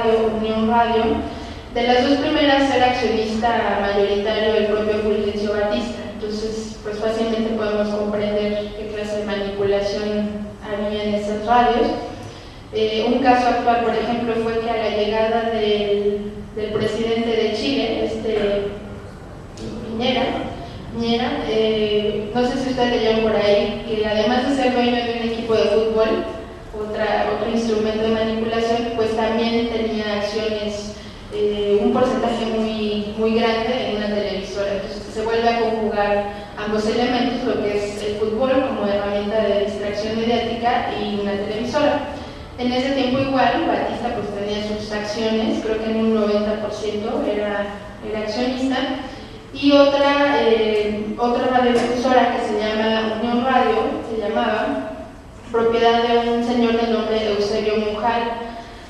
Radio, Unión Radio. De las dos primeras era accionista mayoritario el propio Fulgencio Batista, entonces pues fácilmente podemos comprender qué clase de manipulación había en esas radios. Un caso actual, por ejemplo, fue que a la llegada del presidente de Chile, Piñera, no sé si ustedes leyeron por ahí, que además de ser dueño de un equipo de fútbol, otro instrumento de manipulación, pues también tenía acciones, un porcentaje muy grande en una televisora. Entonces se vuelve a conjugar ambos elementos, lo que es el fútbol como herramienta de distracción mediática y una televisora. En ese tiempo igual, Batista pues tenía sus acciones, creo que en un 90% era accionista, y otra radiodifusora que se llama Unión Radio, propiedad de un señor de nombre Eusebio Mujal,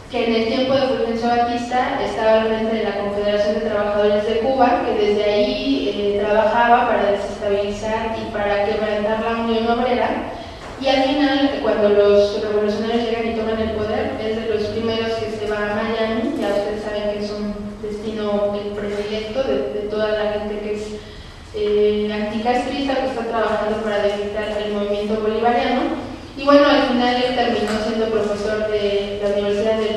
que en el tiempo de Fulgencio Batista estaba al frente de la Confederación de Trabajadores de Cuba, que desde ahí trabajaba para desestabilizar y para quebrantar la Unión Obrera. Y al final, cuando los revolucionarios llegan y toman el poder, es de los primeros que se va a Miami. Ya ustedes saben que es un destino predilecto de toda la gente que es anticastrista, que está trabajando para debilitar el movimiento bolivariano. Y bueno, al final él terminó siendo profesor de la Universidad de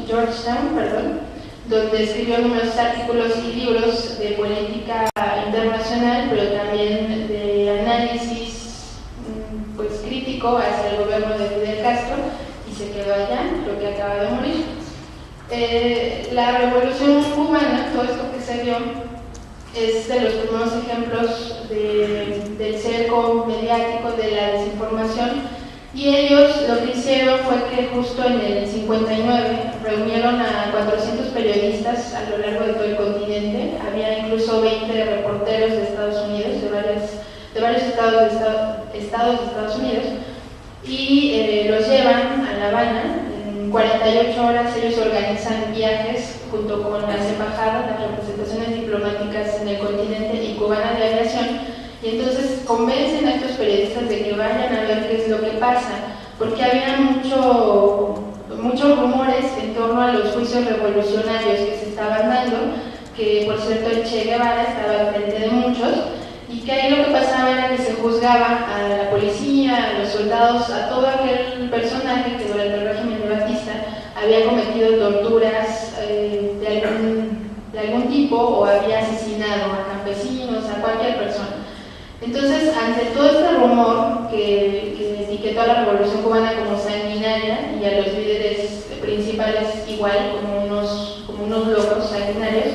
Georgetown, donde escribió numerosos artículos y libros de política internacional, pero también de análisis pues crítico hacia el gobierno de Fidel Castro, y se quedó allá, creo que acaba de morir. La revolución cubana, todo esto que se dio, es de los primeros ejemplos del cerco mediático, de la desinformación, y ellos lo que hicieron fue que justo en el 59 reunieron a 400 periodistas a lo largo de todo el continente. Había incluso 20 reporteros de Estados Unidos, de varios estados de Estados Unidos, y los llevan a La Habana. En 48 horas ellos organizan viajes junto con las embajadas, las representaciones diplomáticas en el continente y cubana de aviación, y entonces convencen a estos periodistas de que vayan a ver qué es lo que pasa, porque había muchos rumores en torno a los juicios revolucionarios que se estaban dando, que por cierto el Che Guevara estaba al frente de muchos, y que ahí lo que pasaba era que se juzgaba a la policía, a los soldados, a todo aquel personaje que durante el régimen de Batista había cometido torturas de algún tipo, o había asesinado a campesinos, a cualquier persona. Entonces, ante todo este rumor que etiquetó a la Revolución Cubana como sanguinaria, y a los líderes principales igual como unos locos sanguinarios,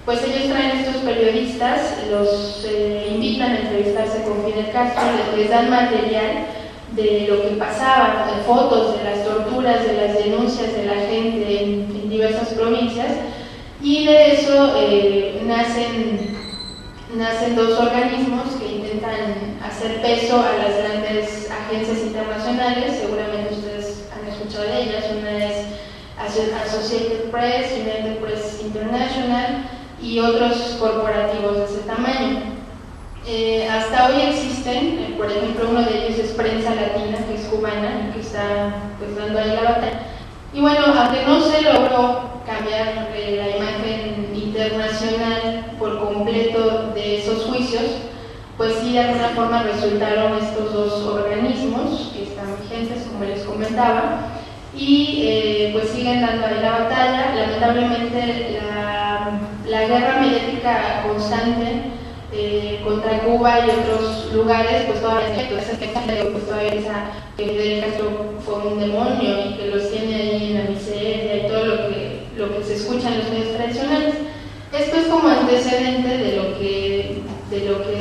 pues ellos traen estos periodistas, los invitan a entrevistarse con Fidel Castro, les dan material de lo que pasaba, de fotos de las torturas, de las denuncias de la gente en diversas provincias, y de eso nacen dos organismos que intentan hacer peso a las grandes agencias internacionales. Seguramente ustedes han escuchado de ellas. Una es Associated Press, United Press International, y otros corporativos de ese tamaño. Hasta hoy existen, por ejemplo, uno de ellos es Prensa Latina, que es cubana y que está pues dando ahí la batalla. Y bueno, aunque no se logró cambiar la imagen internacional por completo de esos juicios, pues sí, de alguna forma resultaron estos dos organismos que están vigentes, como les comentaba, y pues siguen dando ahí la batalla. Lamentablemente la guerra mediática constante contra Cuba y otros lugares, pues todavía piensa que Fidel Castro fue un demonio y que los tiene ahí en la miseria y todo lo que se escucha en los medios tradicionales. Esto es como antecedente de lo que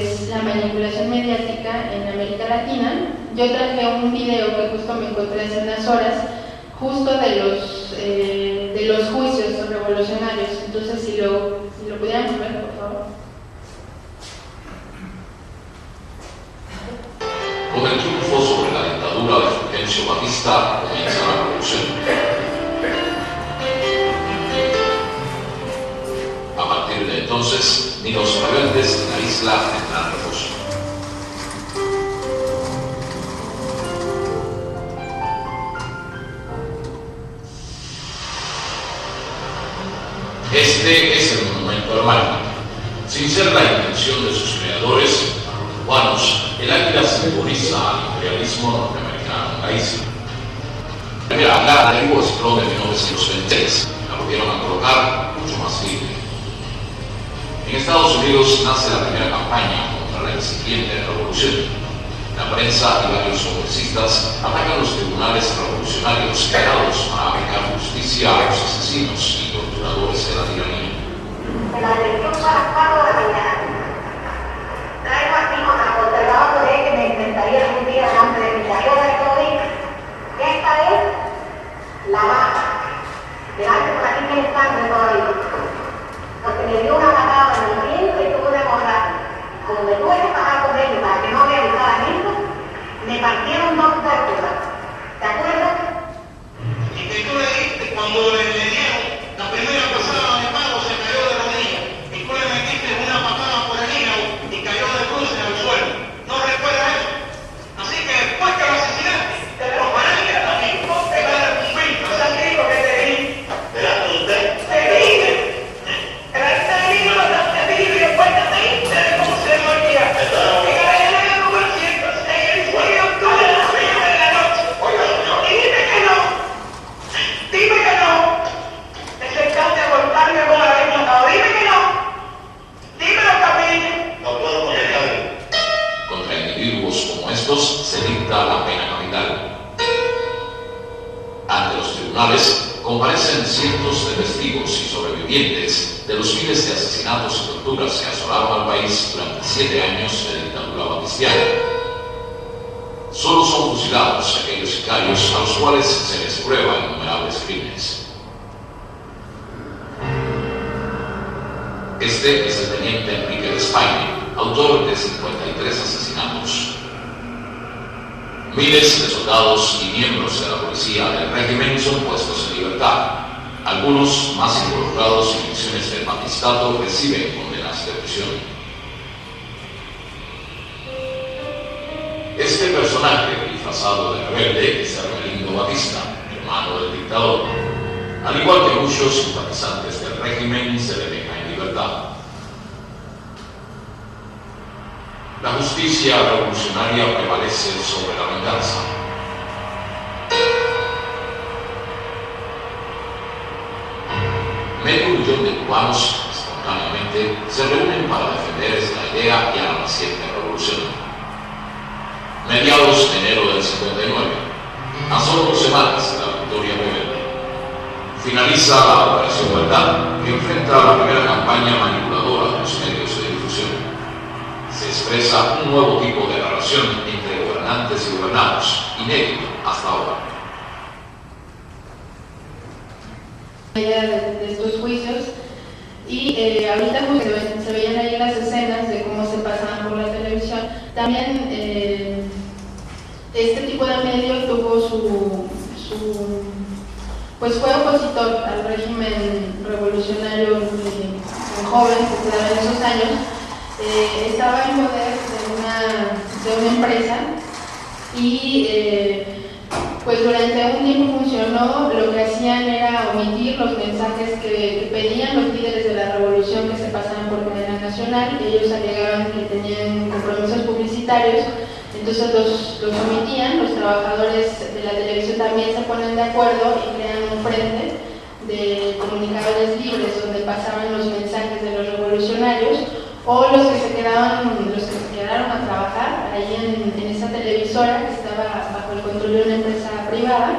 es la manipulación mediática en América Latina. Yo traje un video que justo me encontré hace unas horas, justo de los juicios revolucionarios. Entonces, si lo pudiéramos ver, por favor. Con el triunfo sobre la dictadura de Fulgencio Batista comienza la revolución. A partir de entonces, ni los rebeldes ni la isla tendrán reposo. Este es el monumento al Malva. Sin ser la intención de sus creadores, para los cubanos, el águila simboliza al imperialismo norteamericano en la isla. La primera águila llegó explotó en 1923, la volvieron a colocar mucho más libre. En Estados Unidos nace la primera campaña contra la incipiente revolución. La prensa y varios congresistas atacan los tribunales revolucionarios creados para aplicar justicia a los asesinos y torturadores de la tiranía. En la elección para las 4 de la mañana, traigo aquí con la conservadora por ahí que me intentaría algún día delante de mi carrera de todo. Esta es la baja. Delante por aquí tiene sangre todavía. Porque me dio una patada en el vientre y tuve una hemorragia. Como me tuve que pagar con ellos para que no realizaran eso, me partieron 2 vértebras. ¿Te acuerdas? Y que tú le diste cuando le dieron la primera pasada de palo, se cayó de rodillas. Y tú le metiste una patada por el hígado y cayó de bruces al suelo. ¿No recuerdas eso? Así que después que lo asesinaste, te lo paraste a mí, te va a dar un pinto. ¿Sabes qué dijo que te di? ¿Te da usted? Te dije. Te dije, te dije, y después te dije, ¿cómo se me olvida? Que era el número 106, el 6 de octubre a las 9 de la noche. Dime que no. Dime que no. Te sentaste a cortarme con la vez matado. Dime que no. Dímelo, Camille. No puedo contestar. Contra individuos como estos se dicta la pena capital. Ante los tribunales comparecen cientos de testigos y sobrevivientes de los miles de asesinatos y torturas que asolaron al país durante 7 años de dictadura batistiana. Solo son fusilados aquellos sicarios a los cuales se les prueban innumerables crímenes. Este es el teniente Enrique de España, autor de 53 asesinatos. Miles de soldados y miembros de la policía del régimen son puestos en libertad. Algunos, más involucrados en misiones del Batistato, reciben condenas de prisión. Este personaje, disfrazado de rebelde, es Hermelindo Batista, hermano del dictador. Al igual que muchos simpatizantes del régimen, se le deja en libertad. La justicia revolucionaria prevalece sobre la venganza. Medio millón de cubanos, espontáneamente, se reúnen para defender esta idea y a la naciente revolución. Mediados de enero del 59, a solo 2 semanas de la victoria rebelde, finaliza la Operación Verdad, que enfrenta la primera campaña manipuladora de los medios de difusión. Se expresa un nuevo tipo de relación entre gobernantes y gobernados, inédito hasta ahora. De estos juicios y ahorita pues, se veían ahí las escenas de cómo se pasaban por la televisión. También este tipo de medio tuvo pues fue opositor al régimen revolucionario joven que se daba en esos años. Estaba en poder de una empresa y pues durante un tiempo funcionó. Lo que hacían era omitir los mensajes que pedían los líderes de la revolución que se pasaban por cadena nacional. Ellos alegaban que tenían compromisos publicitarios, entonces los omitían. Los trabajadores de la televisión también se ponen de acuerdo y crean un frente de comunicadores libres donde pasaban los mensajes de los revolucionarios, o los que se quedaron a trabajar ahí en esa televisora que estaba bajo el control de una empresa privada.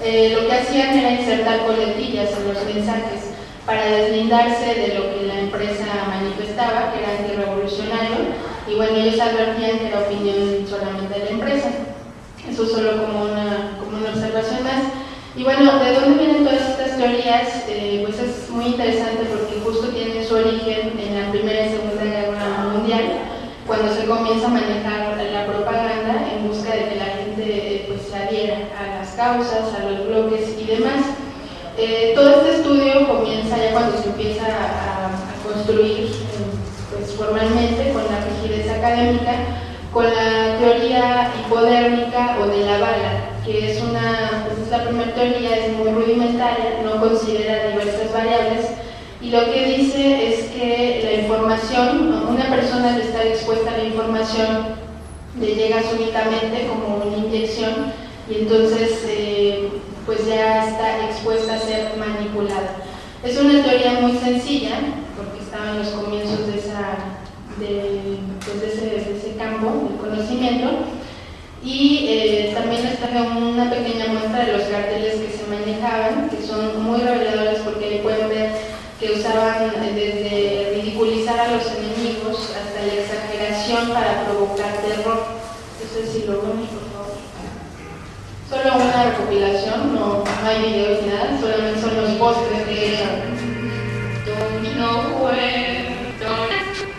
Lo que hacían era insertar coletillas en los mensajes para deslindarse de lo que la empresa manifestaba, que era antirrevolucionario, y bueno, ellos advertían que era opinión solamente de la empresa. Eso solo como una observación más. Y bueno, ¿de dónde vienen todas estas teorías? Pues es muy interesante porque justo tiene su origen en la Primera y Segunda Guerra Mundial, cuando se comienza a manejar la propaganda en busca de que la gente pues, se adhiera a las causas, a los bloques y demás. Todo este estudio comienza ya cuando se empieza a construir pues, formalmente con la rigidez académica, con la teoría hipodérmica o de la bala, que es la primera teoría, es muy rudimentaria, no considera diversas variables, y lo que dice es que la información, una persona al estar expuesta a la información le llega súbitamente como una inyección y entonces pues ya está expuesta a ser manipulada. Es una teoría muy sencilla porque estaba en los comienzos de ese campo del conocimiento. Y también les traje una pequeña muestra de los carteles que se manejaban, que son muy reveladores porque ahí pueden ver que usaban desde ridiculizar a los enemigos hasta la exageración para provocar terror. No sé si lo ven, por favor. Solo una recopilación, no hay videos ni nada, solamente son los pósters que Don't know where,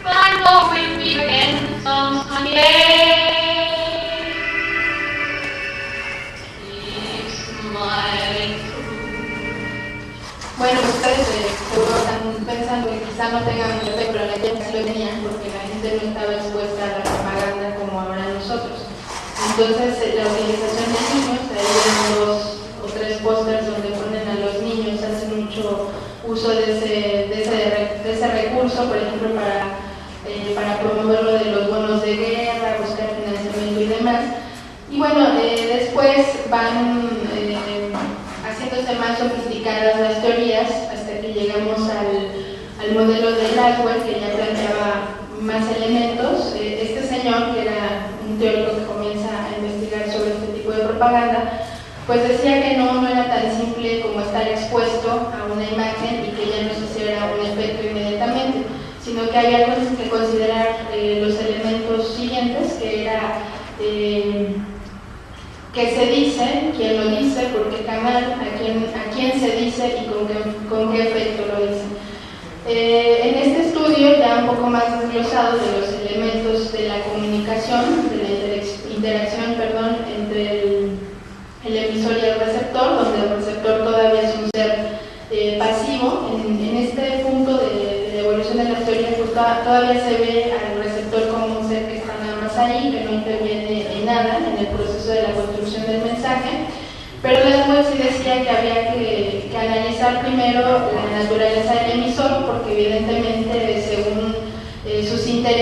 but I know we'll meet again some sunny day. Bueno, ustedes seguro están pensando que quizá no tengan mucho fe, pero la gente sí lo tenían porque la gente no estaba expuesta a la propaganda como ahora nosotros. Entonces, la utilización de niños, ahí eran 2 o 3 pósters donde ponen a los niños, hacen mucho uso de ese recurso, por ejemplo, para promover lo de los bonos de guerra, buscar financiamiento y demás. Y bueno, después van haciéndose más sofisticadas las teorías hasta que llegamos al modelo de Laswell, que ya planteaba más elementos. Este señor, que era un teórico que comienza a investigar sobre este tipo de propaganda, pues decía que no era tan simple como estar expuesto a una imagen y que ya no se hiciera un efecto inmediatamente, sino que había que considerar los elementos siguientes, que era qué se dice, quién lo dice, por qué canal, a quién se dice y con qué efecto lo dice. En este estudio, ya un poco más desglosado de los elementos de la comunicación, de la interacción entre el emisor y el receptor, donde el receptor todavía es un ser pasivo. En este punto de la evolución de las teorías, pues todavía se ve al receptor como un ser que está nada más ahí, que no interviene en nada en el proceso de la construcción del mensaje. Pero después sí decía que había que analizar primero la naturaleza del emisor, porque evidentemente según sus intereses